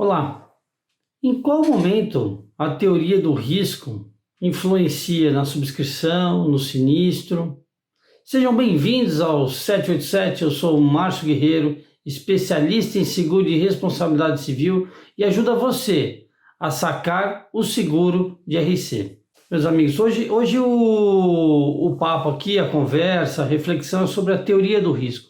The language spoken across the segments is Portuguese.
Olá, em qual momento a teoria do risco influencia na subscrição, no sinistro? Sejam bem-vindos ao 787, eu sou o Márcio Guerreiro, especialista em seguro de responsabilidade civil e ajuda você a sacar o seguro de RC. Meus amigos, hoje o papo aqui, a conversa, a reflexão é sobre a teoria do risco.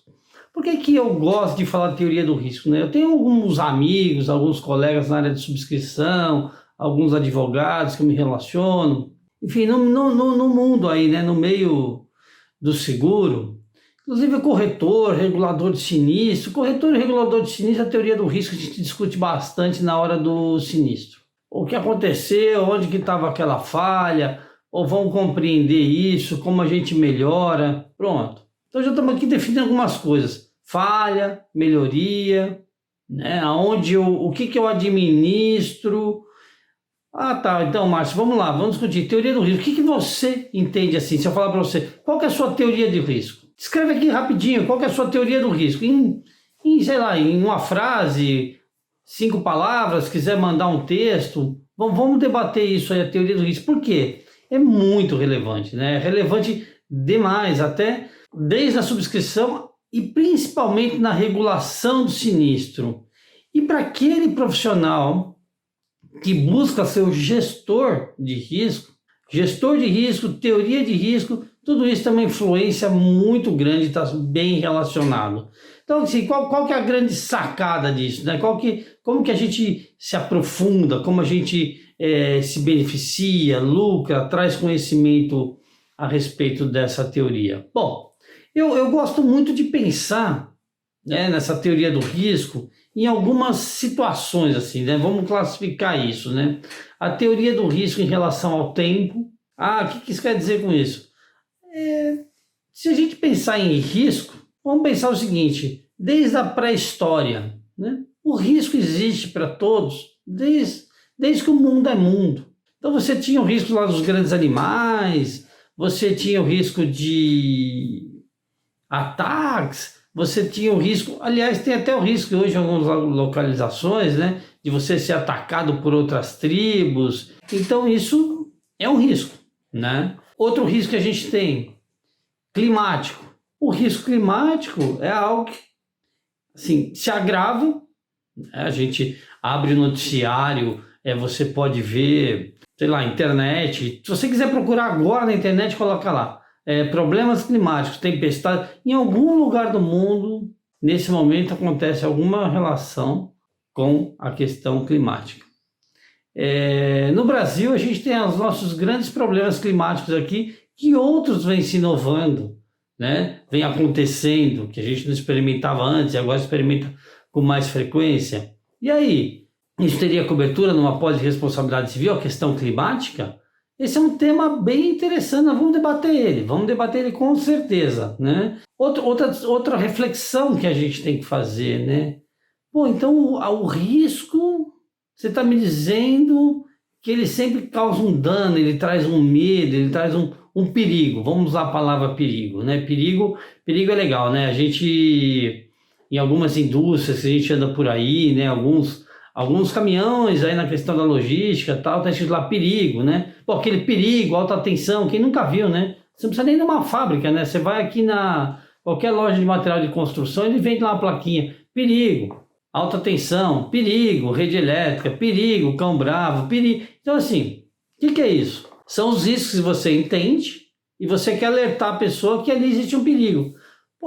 Por que eu gosto de falar de teoria do risco, né? Eu tenho alguns amigos, alguns colegas na área de subscrição, alguns advogados que me relacionam, enfim, no mundo aí, né? No meio do seguro, inclusive o corretor, regulador de sinistro. Corretor e regulador de sinistro, a teoria do risco a gente discute bastante na hora do sinistro. O que aconteceu, onde que estava aquela falha, ou vamos compreender isso, como a gente melhora, pronto. Então já estamos aqui definindo algumas coisas, falha, melhoria, né? O que eu administro. Tá, então Márcio, vamos lá, vamos discutir teoria do risco. O que você entende assim, se eu falar para você, qual que é a sua teoria de risco? Escreve aqui rapidinho, qual que é a sua teoria do risco? Sei lá, em uma frase, 5 palavras, quiser mandar um texto, vamos debater isso aí, a teoria do risco. Por quê? É muito relevante, né? É relevante demais, até desde a subscrição e principalmente na regulação do sinistro. E para aquele profissional que busca ser o gestor de risco, teoria de risco, tudo isso tem uma influência muito grande, está bem relacionado. Então, assim, qual que é a grande sacada disso, né? Como que a gente se aprofunda, como a gente se beneficia, lucra, traz conhecimento a respeito dessa teoria? Bom, eu gosto muito de pensar, né, nessa teoria do risco em algumas situações, assim, né? Vamos classificar isso, né? A teoria do risco em relação ao tempo. O que isso quer dizer com isso? Se a gente pensar em risco, vamos pensar o seguinte, desde a pré-história, né? O risco existe para todos, desde que o mundo é mundo. Então você tinha o risco lá dos grandes animais, você tinha o risco de ataques, você tinha o risco, aliás, tem até o risco hoje em algumas localizações, né, de você ser atacado por outras tribos. Então isso é um risco, né? Outro risco que a gente tem, climático. O risco climático é algo que, assim, se agrava, né? A gente abre o noticiário, você pode ver, sei lá, internet. Se você quiser procurar agora na internet, coloca lá. Problemas climáticos, tempestade, em algum lugar do mundo, nesse momento acontece alguma relação com a questão climática. No Brasil, a gente tem os nossos grandes problemas climáticos aqui, que outros vêm se inovando, né? Vem acontecendo, que a gente não experimentava antes e agora experimenta com mais frequência. E aí, isso teria cobertura numa pólice de responsabilidade civil, a questão climática? Esse é um tema bem interessante, nós vamos debater ele com certeza, né? Outra reflexão que a gente tem que fazer, né? Então o risco, você está me dizendo que ele sempre causa um dano, ele traz um medo, ele traz um perigo, vamos usar a palavra perigo, né? Perigo é legal, né? A gente, em algumas indústrias, a gente anda por aí, né? Alguns caminhões aí na questão da logística tal, tá escrito lá perigo, né? Aquele perigo, alta tensão, quem nunca viu, né? Você não precisa nem de uma fábrica, né? Você vai aqui na qualquer loja de material de construção, ele vende lá uma plaquinha, perigo, alta tensão, perigo, rede elétrica, perigo, cão bravo, perigo. Então assim, o que é isso? São os riscos que você entende e você quer alertar a pessoa que ali existe um perigo.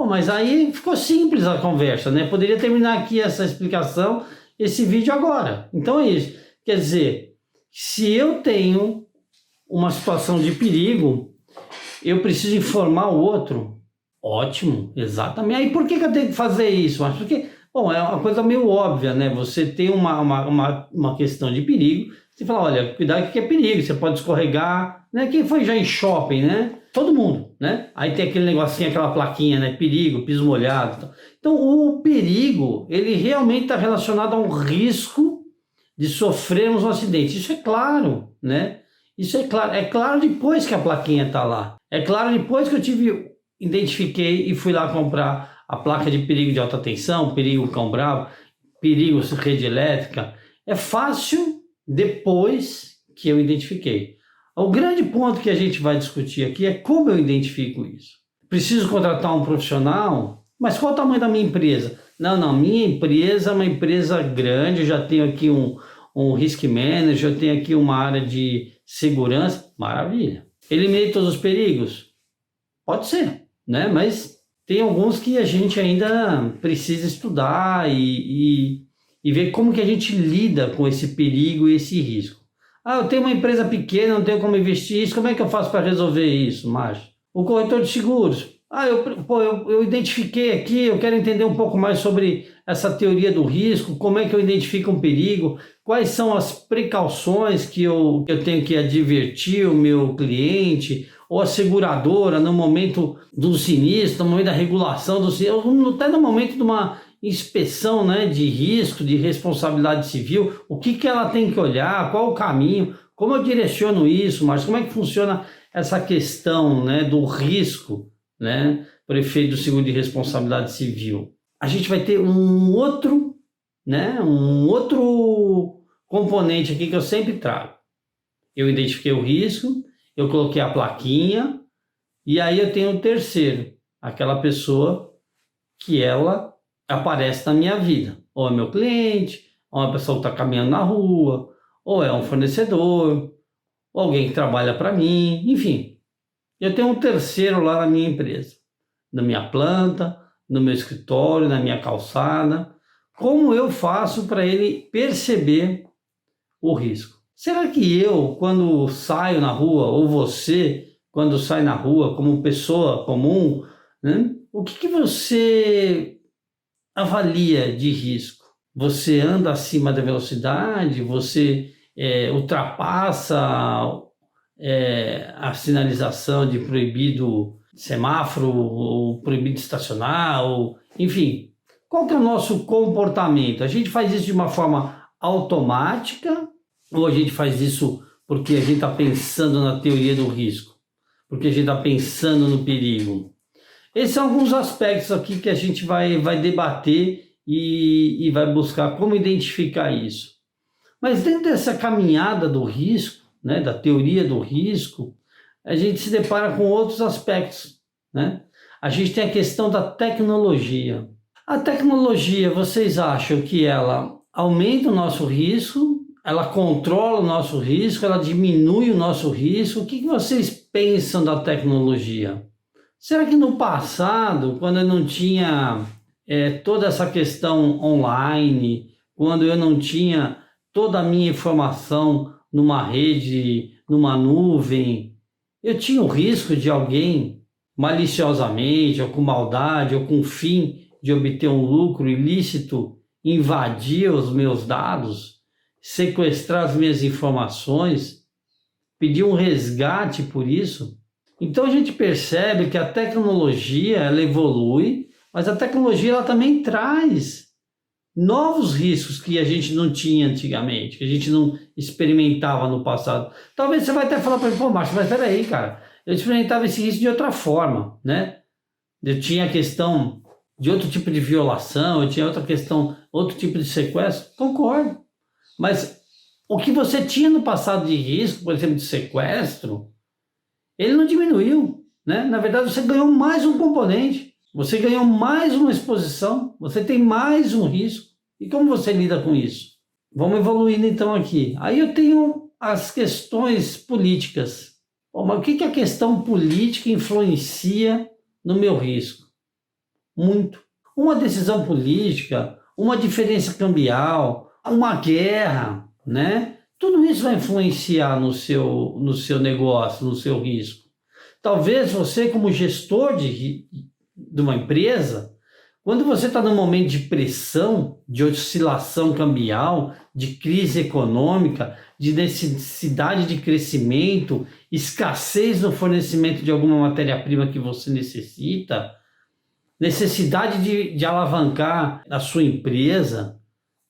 Mas aí ficou simples a conversa, né? Poderia terminar aqui essa explicação, esse vídeo agora. Então é isso. Quer dizer, se eu tenho uma situação de perigo, eu preciso informar o outro. Ótimo, exatamente. Aí por que eu tenho que fazer isso? Mas porque, é uma coisa meio óbvia, né? Você tem uma questão de perigo, você fala, olha, cuidado que é perigo, você pode escorregar, né? Quem foi já em shopping, né? Todo mundo, né? Aí tem aquele negocinho, aquela plaquinha, né? Perigo, piso molhado. Então, o perigo, ele realmente está relacionado a um risco de sofrermos um acidente. Isso é claro, né? Isso é claro. É claro depois que a plaquinha está lá. É claro depois que eu identifiquei e fui lá comprar a placa de perigo de alta tensão, perigo cão bravo, perigo rede elétrica. É fácil depois que eu identifiquei. O grande ponto que a gente vai discutir aqui é como eu identifico isso. Preciso contratar um profissional? Mas qual o tamanho da minha empresa? Não, minha empresa é uma empresa grande, eu já tenho aqui um risk manager, eu tenho aqui uma área de segurança. Maravilha. Eliminei todos os perigos? Pode ser, né? Mas tem alguns que a gente ainda precisa estudar e ver como que a gente lida com esse perigo e esse risco. Eu tenho uma empresa pequena, não tenho como investir isso, como é que eu faço para resolver isso, Márcio? O corretor de seguros. Eu identifiquei aqui, eu quero entender um pouco mais sobre essa teoria do risco, como é que eu identifico um perigo, quais são as precauções que eu tenho que advertir o meu cliente, ou a seguradora no momento do sinistro, no momento da regulação do sinistro, até no momento de uma inspeção, né, de risco, de responsabilidade civil, o que ela tem que olhar, qual o caminho, como eu direciono isso, mas como é que funciona essa questão, né, do risco, né, por efeito do seguro de responsabilidade civil. A gente vai ter um outro componente aqui que eu sempre trago. Eu identifiquei o risco, eu coloquei a plaquinha, e aí eu tenho o terceiro, aquela pessoa que ela aparece na minha vida. Ou é meu cliente, ou é uma pessoa que está caminhando na rua, ou é um fornecedor, ou alguém que trabalha para mim, enfim. Eu tenho um terceiro lá na minha empresa, na minha planta, no meu escritório, na minha calçada. Como eu faço para ele perceber o risco? Será que eu, quando saio na rua, ou você, quando sai na rua como pessoa comum, né, o que você avalia de risco? Você anda acima da velocidade? Você ultrapassa a sinalização de proibido semáforo, ou proibido estacionar, ou, enfim. Qual que é o nosso comportamento? A gente faz isso de uma forma automática ou a gente faz isso porque a gente está pensando na teoria do risco? Porque a gente está pensando no perigo? Esses são alguns aspectos aqui que a gente vai debater e vai buscar como identificar isso. Mas dentro dessa caminhada do risco, né, da teoria do risco, a gente se depara com outros aspectos, né? A gente tem a questão da tecnologia. A tecnologia, vocês acham que ela aumenta o nosso risco, ela controla o nosso risco, ela diminui o nosso risco? O que vocês pensam da tecnologia? Será que no passado, quando eu não tinha toda essa questão online, quando eu não tinha toda a minha informação numa rede, numa nuvem, eu tinha o risco de alguém maliciosamente, ou com maldade, ou com fim de obter um lucro ilícito, invadir os meus dados, sequestrar as minhas informações, pedir um resgate por isso? Então a gente percebe que a tecnologia ela evolui, mas a tecnologia ela também traz novos riscos que a gente não tinha antigamente, que a gente não experimentava no passado. Talvez você vai até falar para mim, pô, Márcio, mas peraí, cara, eu experimentava esse risco de outra forma, né? Eu tinha a questão de outro tipo de violação, eu tinha outra questão, outro tipo de sequestro. Concordo. Mas o que você tinha no passado de risco, por exemplo, de sequestro, ele não diminuiu, né? Na verdade, você ganhou mais um componente. Você ganhou mais uma exposição, você tem mais um risco. E como você lida com isso? Vamos evoluindo então aqui. Aí eu tenho as questões políticas. Bom, mas o que a questão política influencia no meu risco? Muito. Uma decisão política, uma diferença cambial, uma guerra, né? Tudo isso vai influenciar no seu negócio, no seu risco. Talvez você, como gestor de uma empresa, quando você está num momento de pressão, de oscilação cambial, de crise econômica, de necessidade de crescimento, escassez no fornecimento de alguma matéria-prima que você necessita, necessidade de alavancar a sua empresa,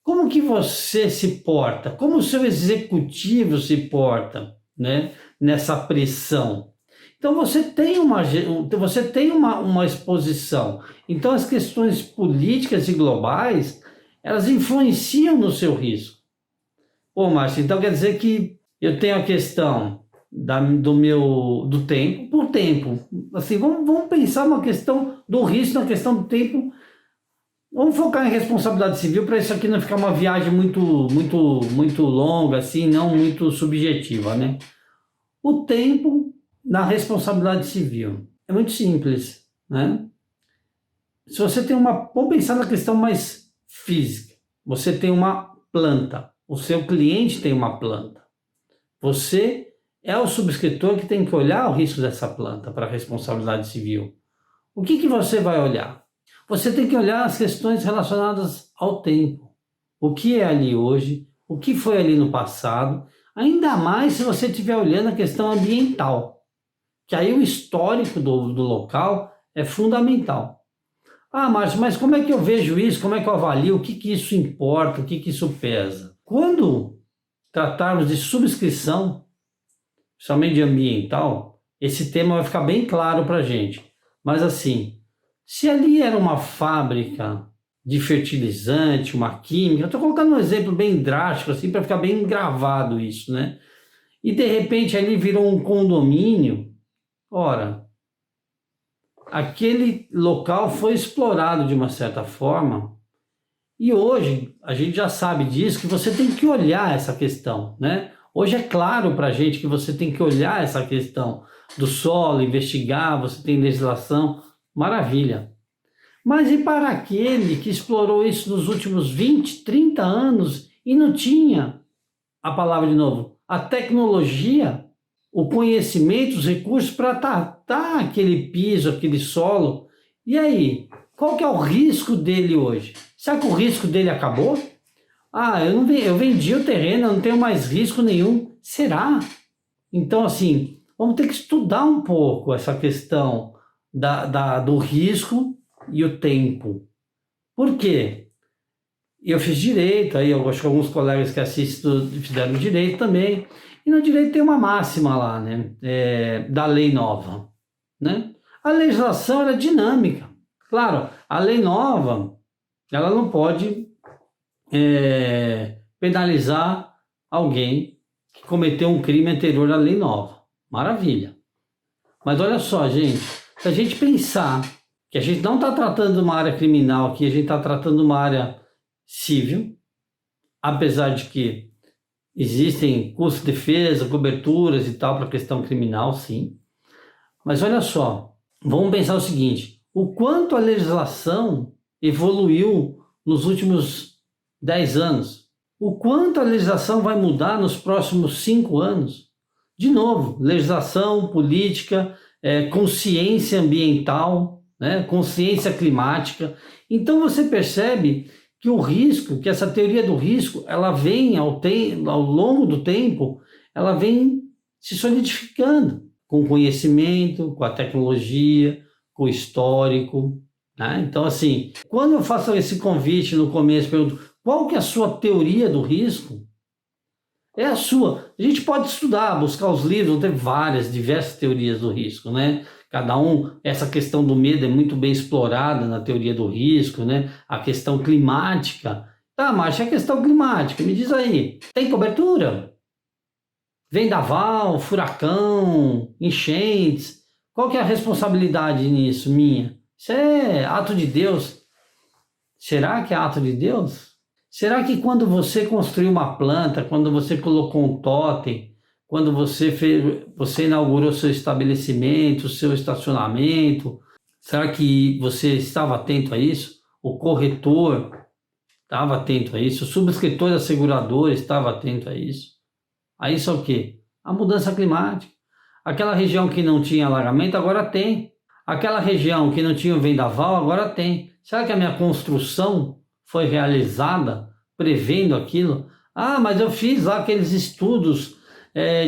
como que você se porta? Como o seu executivo se porta, né, nessa pressão? Então você tem uma exposição. Então as questões políticas e globais, elas influenciam no seu risco. Ô, Márcio, então quer dizer que eu tenho a questão do tempo por tempo. Assim, vamos pensar uma questão do risco, na questão do tempo. Vamos focar em responsabilidade civil para isso aqui não ficar uma viagem muito longa, assim, não muito subjetiva, né? O tempo na responsabilidade civil é muito simples, né? Se você tem vamos pensar na questão mais física. Você tem uma planta, o seu cliente tem uma planta. Você é o subscritor que tem que olhar o risco dessa planta para a responsabilidade civil. O que você vai olhar? Você tem que olhar as questões relacionadas ao tempo. O que é ali hoje, o que foi ali no passado, ainda mais se você estiver olhando a questão ambiental, que aí o histórico do local é fundamental. Ah, Márcio, mas como é que eu vejo isso? Como é que eu avalio? O que isso importa? O que isso pesa? Quando tratarmos de subscrição, principalmente de ambiental, esse tema vai ficar bem claro para a gente. Mas assim, se ali era uma fábrica de fertilizante, uma química, eu estou colocando um exemplo bem drástico assim para ficar bem gravado isso, né? E de repente ali virou um condomínio, ora, aquele local foi explorado de uma certa forma e hoje a gente já sabe disso, que você tem que olhar essa questão, né? Hoje é claro para a gente que você tem que olhar essa questão do solo, investigar, você tem legislação, maravilha. Mas e para aquele que explorou isso nos últimos 20, 30 anos e não tinha, a palavra de novo, a tecnologia, o conhecimento, os recursos para tratar aquele piso, aquele solo? E aí, qual que é o risco dele hoje? Será que o risco dele acabou? Ah, eu vendi o terreno, eu não tenho mais risco nenhum. Será? Então, assim, vamos ter que estudar um pouco essa questão do risco e o tempo. Por quê? Eu fiz direito, aí eu acho que alguns colegas que assistem fizeram direito também. E no direito tem uma máxima lá, né? Da lei nova, né? A legislação era dinâmica. Claro, a lei nova, ela não pode penalizar alguém que cometeu um crime anterior à lei nova. Maravilha. Mas olha só, gente, se a gente pensar que a gente não está tratando uma área criminal aqui, a gente está tratando uma área civil, apesar de que existem custos de defesa, coberturas e tal para a questão criminal, sim. Mas olha só, vamos pensar o seguinte, o quanto a legislação evoluiu nos últimos 10 anos, o quanto a legislação vai mudar nos próximos 5 anos. De novo, legislação, política, consciência ambiental, né, consciência climática. Então você percebe que o risco, que essa teoria do risco, ela vem ao longo do tempo, ela vem se solidificando com o conhecimento, com a tecnologia, com o histórico, né? Então, assim, quando eu faço esse convite no começo, pergunto, qual que é a sua teoria do risco? É a sua. A gente pode estudar, buscar os livros, tem diversas teorias do risco, né? Cada essa questão do medo é muito bem explorada na teoria do risco, né? A questão climática. Tá, Márcio, a questão climática, me diz aí, tem cobertura? Vendaval, furacão, enchentes, qual que é a responsabilidade nisso, minha? Isso é ato de Deus. Será que é ato de Deus? Será que quando você construiu uma planta, quando você colocou um totem, quando você inaugurou seu estabelecimento, seu estacionamento, será que você estava atento a isso? O corretor estava atento a isso? O subscritor da seguradora estava atento a isso? A isso é o quê? A mudança climática. Aquela região que não tinha alagamento, agora tem. Aquela região que não tinha vendaval, agora tem. Será que a minha construção foi realizada prevendo aquilo? Ah, mas eu fiz lá aqueles estudos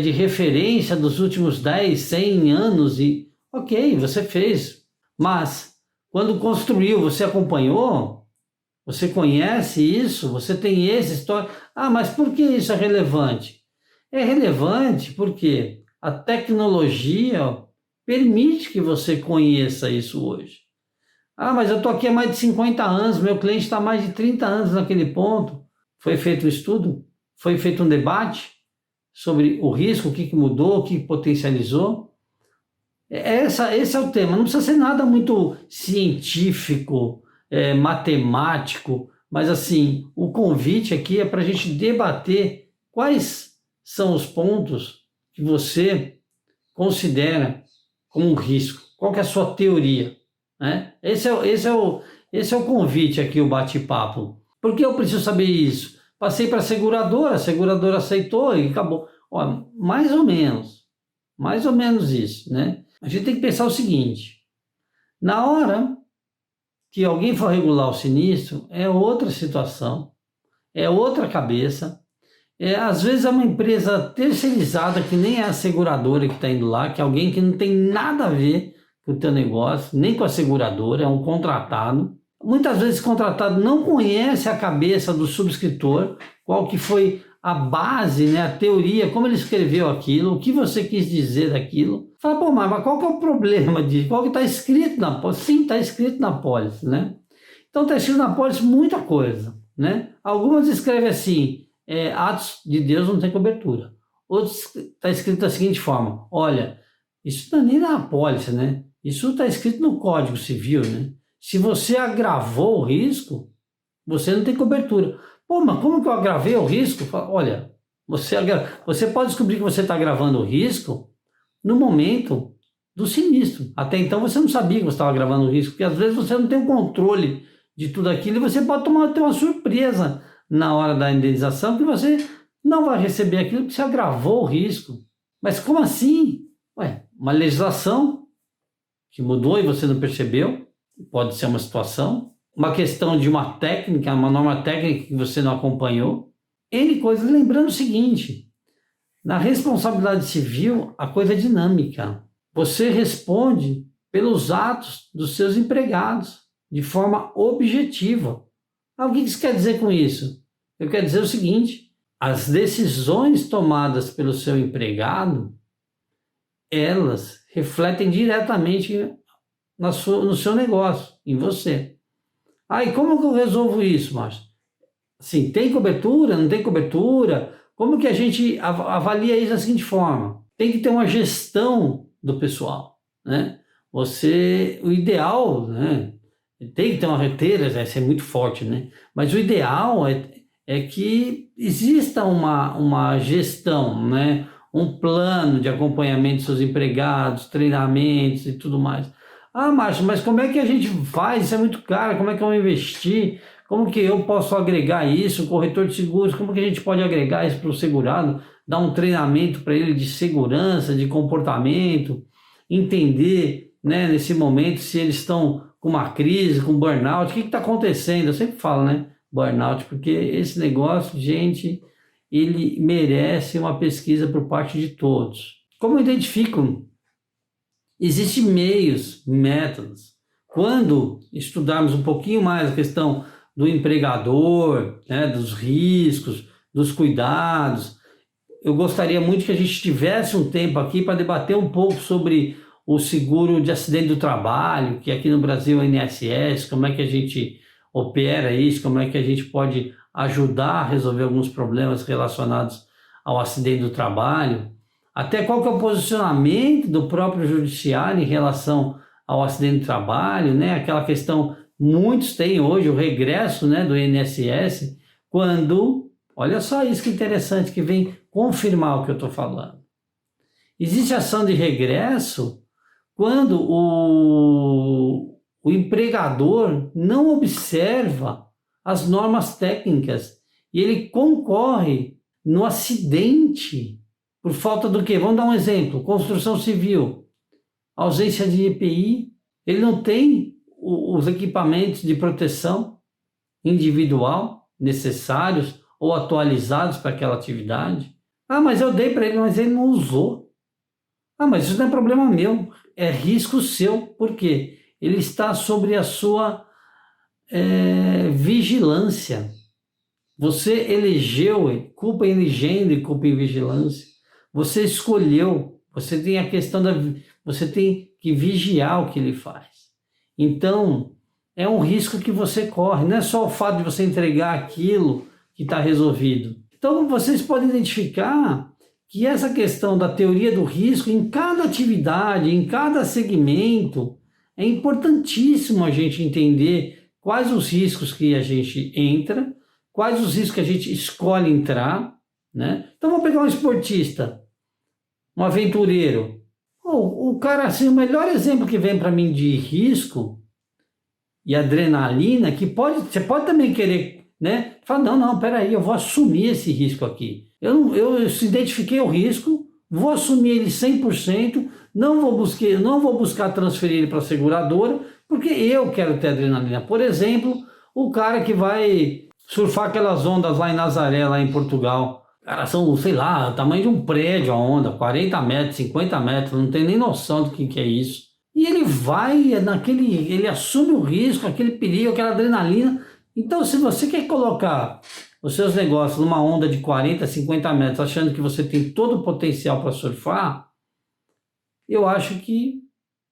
de referência dos últimos 10, 100 anos e... Ok, você fez. Mas, quando construiu, você acompanhou? Você conhece isso? Você tem essa história? Ah, mas por que isso é relevante? É relevante porque a tecnologia permite que você conheça isso hoje. Ah, mas eu estou aqui há mais de 50 anos, meu cliente está há mais de 30 anos naquele ponto. Foi feito um estudo? Foi feito um debate sobre o risco, o que mudou, o que potencializou. Esse é o tema. Não precisa ser nada muito científico, matemático, mas assim, o convite aqui é para a gente debater quais são os pontos que você considera como um risco. Qual que é a sua teoria? Né? Esse é o convite aqui, o bate-papo. Por que eu preciso saber isso? Passei para a seguradora aceitou e acabou. Ó, mais ou menos isso, né? A gente tem que pensar o seguinte: na hora que alguém for regular o sinistro, é outra situação, é outra cabeça. Às vezes é uma empresa terceirizada que nem é a seguradora que está indo lá, que é alguém que não tem nada a ver com o teu negócio, nem com a seguradora, é um contratado. Muitas vezes esse contratado não conhece a cabeça do subscritor, qual que foi a base, né, a teoria, como ele escreveu aquilo, o que você quis dizer daquilo. Fala, pô, mas qual que é o problema disso? Qual que está escrito na pólice? Sim, está escrito na pólice, né? Então está escrito na pólice muita coisa, né? Algumas escrevem assim, atos de Deus não tem cobertura. Outros está escrito da seguinte forma: olha, isso não é nem na pólice, né? Isso está escrito no Código Civil, né? Se você agravou o risco, você não tem cobertura. Pô, mas como que eu agravei o risco? Olha, você pode descobrir que você está agravando o risco no momento do sinistro. Até então você não sabia que você estava agravando o risco, porque às vezes você não tem o controle de tudo aquilo e você pode ter uma surpresa na hora da indenização que você não vai receber aquilo porque você agravou o risco. Mas como assim? Uma legislação que mudou e você não percebeu, pode ser uma situação, uma questão de uma técnica, uma norma técnica que você não acompanhou, N coisas. Lembrando o seguinte: na responsabilidade civil, a coisa é dinâmica. Você responde pelos atos dos seus empregados, de forma objetiva. O que isso quer dizer com isso? Eu quero dizer o seguinte: as decisões tomadas pelo seu empregado, elas refletem diretamente no seu negócio, em você. E como que eu resolvo isso, Márcio? Assim, tem cobertura, não tem cobertura? Como que a gente avalia isso da seguinte forma? Tem que ter uma gestão do pessoal, né? O ideal, né? Tem que ter uma reteira, vai ser muito forte, né? Mas o ideal é que exista uma gestão, né? Um plano de acompanhamento dos seus empregados, treinamentos e tudo mais. Márcio, mas como é que a gente faz? Isso é muito caro, como é que eu vou investir? Como que eu posso agregar isso? O corretor de seguros, como que a gente pode agregar isso para o segurado? Dar um treinamento para ele de segurança, de comportamento, entender, né, nesse momento se eles estão com uma crise, com burnout, o que está acontecendo? Eu sempre falo, né, burnout, porque esse negócio, gente, ele merece uma pesquisa por parte de todos. Como eu identifico? Existem meios, métodos. Quando estudarmos um pouquinho mais a questão do empregador, né, dos riscos, dos cuidados, eu gostaria muito que a gente tivesse um tempo aqui para debater um pouco sobre o seguro de acidente do trabalho, que aqui no Brasil é o INSS, como é que a gente opera isso, como é que a gente pode ajudar a resolver alguns problemas relacionados ao acidente do trabalho, até qual que é o posicionamento do próprio judiciário em relação ao acidente do trabalho, né? Aquela questão, muitos têm hoje o regresso, né, do INSS, quando, olha só isso que interessante, que vem confirmar o que eu estou falando. Existe ação de regresso quando o empregador não observa as normas técnicas e ele concorre no acidente por falta do quê? Vamos dar um exemplo: construção civil, ausência de EPI, ele não tem os equipamentos de proteção individual necessários ou atualizados para aquela atividade. Mas eu dei para ele, mas ele não usou. Mas isso não é problema meu, é risco seu. Por quê? Ele está sobre a sua vigilância. Você elegeu culpa em legenda e culpa em vigilância. Você escolheu, você tem a questão você tem que vigiar o que ele faz. Então, é um risco que você corre, não é só o fato de você entregar aquilo que está resolvido. Então, vocês podem identificar que essa questão da teoria do risco em cada atividade, em cada segmento, é importantíssimo a gente entender quais os riscos que a gente entra, quais os riscos que a gente escolhe entrar, né? Então, vamos pegar um esportista, um aventureiro. O cara, assim, o melhor exemplo que vem para mim de risco e adrenalina, que você pode também querer, né? Fala, não, peraí, eu vou assumir esse risco aqui. Eu identifiquei o risco, vou assumir ele 100%, não vou buscar transferir ele para a seguradora, porque eu quero ter adrenalina. Por exemplo, o cara que vai surfar aquelas ondas lá em Nazaré, lá em Portugal. Cara, são, sei lá, o tamanho de um prédio a onda, 40 metros, 50 metros, não tem nem noção do que é isso. E ele vai ele assume o risco, aquele perigo, aquela adrenalina. Então, se você quer colocar os seus negócios numa onda de 40, 50 metros, achando que você tem todo o potencial para surfar, eu acho que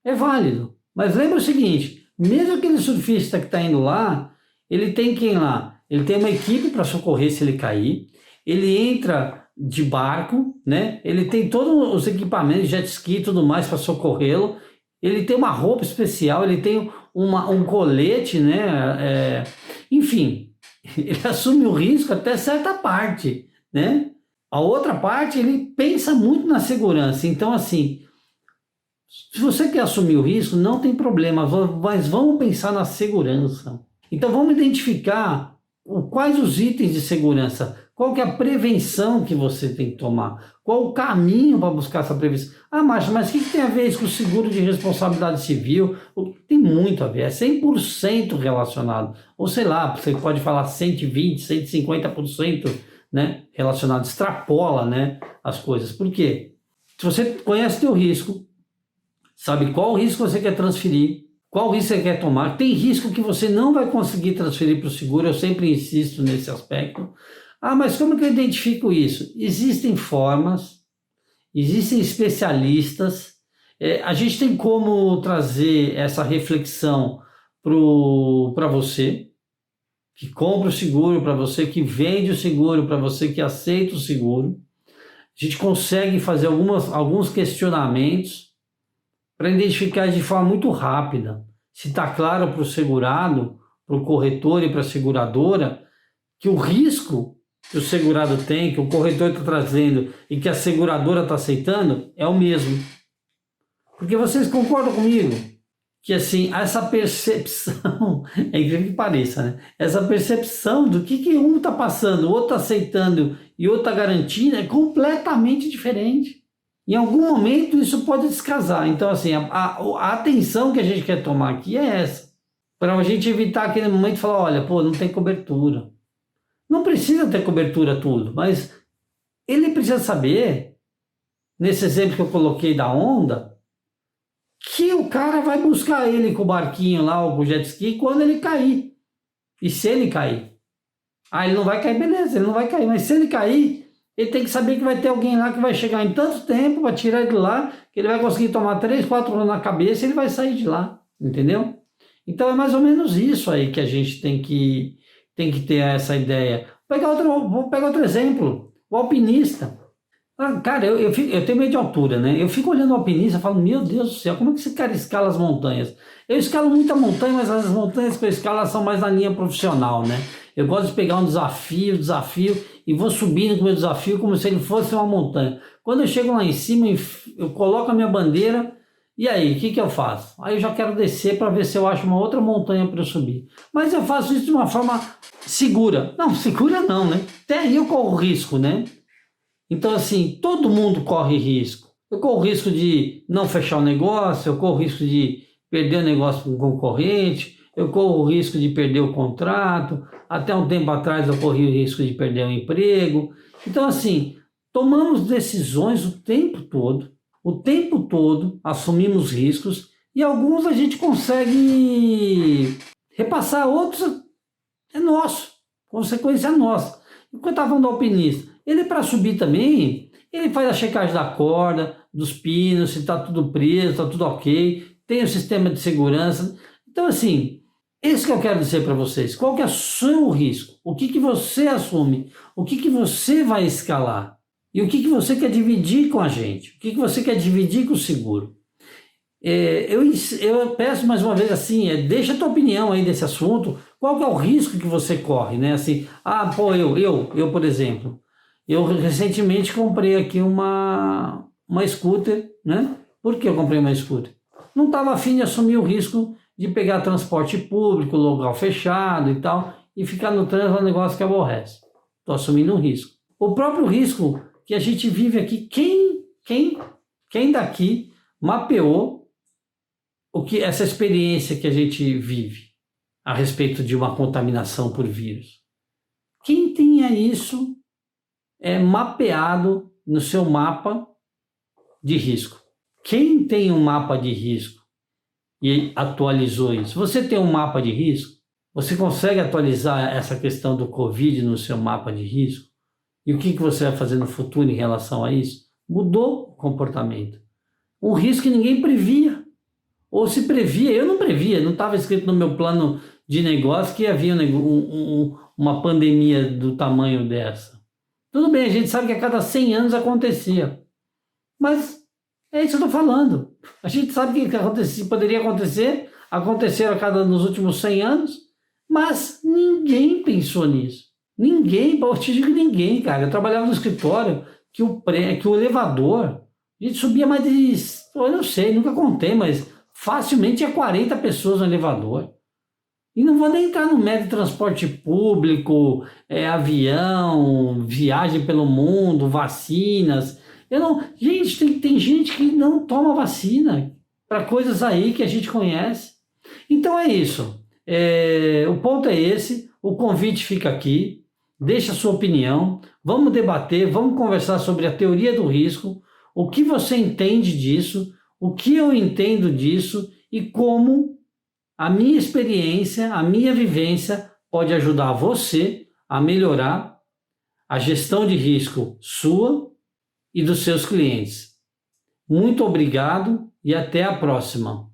é válido. Mas lembra o seguinte, mesmo aquele surfista que está indo lá, ele tem quem lá? Ele tem uma equipe para socorrer se ele cair, ele entra de barco, né? Ele tem todos os equipamentos, jet ski e tudo mais para socorrê-lo, ele tem uma roupa especial, ele tem um colete, né? Enfim, ele assume o risco até certa parte, né? A outra parte, ele pensa muito na segurança. Então, assim, se você quer assumir o risco, não tem problema, mas vamos pensar na segurança. Então, vamos identificar quais os itens de segurança, qual que é a prevenção que você tem que tomar, qual o caminho para buscar essa prevenção. Ah, Márcio, mas o que tem a ver isso com o seguro de responsabilidade civil? Tem muito a ver, é 100% relacionado. Ou sei lá, você pode falar 120%, 150%, né, relacionado, extrapola, né, as coisas. Por quê? Se você conhece o teu risco, sabe qual risco você quer transferir, qual risco você quer tomar, tem risco que você não vai conseguir transferir para o seguro, eu sempre insisto nesse aspecto. Ah, mas como que eu identifico isso? Existem formas, existem especialistas, a gente tem como trazer essa reflexão para você, que compra o seguro, para você que vende o seguro, para você que aceita o seguro. A gente consegue fazer alguns questionamentos para identificar de forma muito rápida se está claro para o segurado, para o corretor e para a seguradora, que o risco que o segurado tem, que o corretor está trazendo e que a seguradora está aceitando, é o mesmo. Porque vocês concordam comigo que, assim, essa percepção, é incrível que pareça, né? Essa percepção do que um está passando, o outro está aceitando e o outro está garantindo é completamente diferente. Em algum momento isso pode descasar. Então, assim, a atenção que a gente quer tomar aqui é essa. Para a gente evitar aquele momento de falar, olha, pô, não tem cobertura. Não precisa ter cobertura tudo, mas ele precisa saber, nesse exemplo que eu coloquei da onda, que o cara vai buscar ele com o barquinho lá, ou com o jet ski, quando ele cair. E se ele cair? Ah, ele não vai cair, beleza, ele não vai cair, mas se ele cair, ele tem que saber que vai ter alguém lá que vai chegar em tanto tempo para tirar ele de lá, que ele vai conseguir tomar 3, 4 anos na cabeça e ele vai sair de lá, entendeu? Então é mais ou menos isso aí que a gente tem que ter essa ideia. Vou pegar outro exemplo, o alpinista. Cara, eu tenho medo de altura, né? Eu fico olhando o alpinista e falo, meu Deus do céu, como é que esse cara escala as montanhas? Eu escalo muita montanha, mas as montanhas que eu escalo são mais na linha profissional, né? Eu gosto de pegar um desafio, e vou subindo com o meu desafio como se ele fosse uma montanha. Quando eu chego lá em cima, eu coloco a minha bandeira, e aí, o que eu faço? Aí eu já quero descer para ver se eu acho uma outra montanha para eu subir. Mas eu faço isso de uma forma segura. Não, segura não, né? Até aí eu corro risco, né? Então, assim, todo mundo corre risco. Eu corro risco de não fechar o negócio, eu corro risco de perder o negócio com o concorrente, eu corro o risco de perder o contrato, até um tempo atrás eu corri o risco de perder o emprego. Então, assim, tomamos decisões o tempo todo, assumimos riscos, e alguns a gente consegue repassar, outros é nosso, consequência nossa. Enquanto eu estava falando do alpinista, ele para subir também, ele faz a checagem da corda, dos pinos, se está tudo preso, está tudo ok, tem o sistema de segurança. Então, assim, Esse que eu quero dizer para vocês. Qual que é o seu risco? O que você assume? O que você vai escalar? E o que você quer dividir com a gente? O que você quer dividir com o seguro? Eu peço mais uma vez assim, deixa a tua opinião aí desse assunto. Qual que é o risco que você corre, né? Assim, eu, por exemplo, eu recentemente comprei aqui uma scooter, né? Por que eu comprei uma scooter? Não estava afim de assumir o risco de pegar transporte público, local fechado e tal, e ficar no trânsito é um negócio que aborrece. Estou assumindo um risco. O próprio risco que a gente vive aqui, quem daqui mapeou essa experiência que a gente vive a respeito de uma contaminação por vírus? Quem tenha isso mapeado no seu mapa de risco? Quem tem um mapa de risco e atualizou isso? Você tem um mapa de risco? Você consegue atualizar essa questão do Covid no seu mapa de risco? E o que você vai fazer no futuro em relação a isso? Mudou o comportamento. Um risco que ninguém previa. Ou se previa, eu não previa, não estava escrito no meu plano de negócio que havia uma pandemia do tamanho dessa. Tudo bem, a gente sabe que a cada 100 anos acontecia. Mas é isso que eu estou falando. A gente sabe que poderia acontecer, aconteceram nos últimos 100 anos, mas ninguém pensou nisso. Ninguém, eu te digo ninguém, cara. Eu trabalhava no escritório que o elevador, a gente subia mais de, eu não sei, nunca contei, mas facilmente tinha 40 pessoas no elevador. E não vou nem entrar no método de transporte público, avião, viagem pelo mundo, vacinas. Gente, tem gente que não toma vacina para coisas aí que a gente conhece. Então é isso. O ponto é esse. O convite fica aqui. Deixa a sua opinião. Vamos debater, vamos conversar sobre a teoria do risco. O que você entende disso? O que eu entendo disso? E como a minha experiência, a minha vivência pode ajudar você a melhorar a gestão de risco sua e dos seus clientes. Muito obrigado e até a próxima.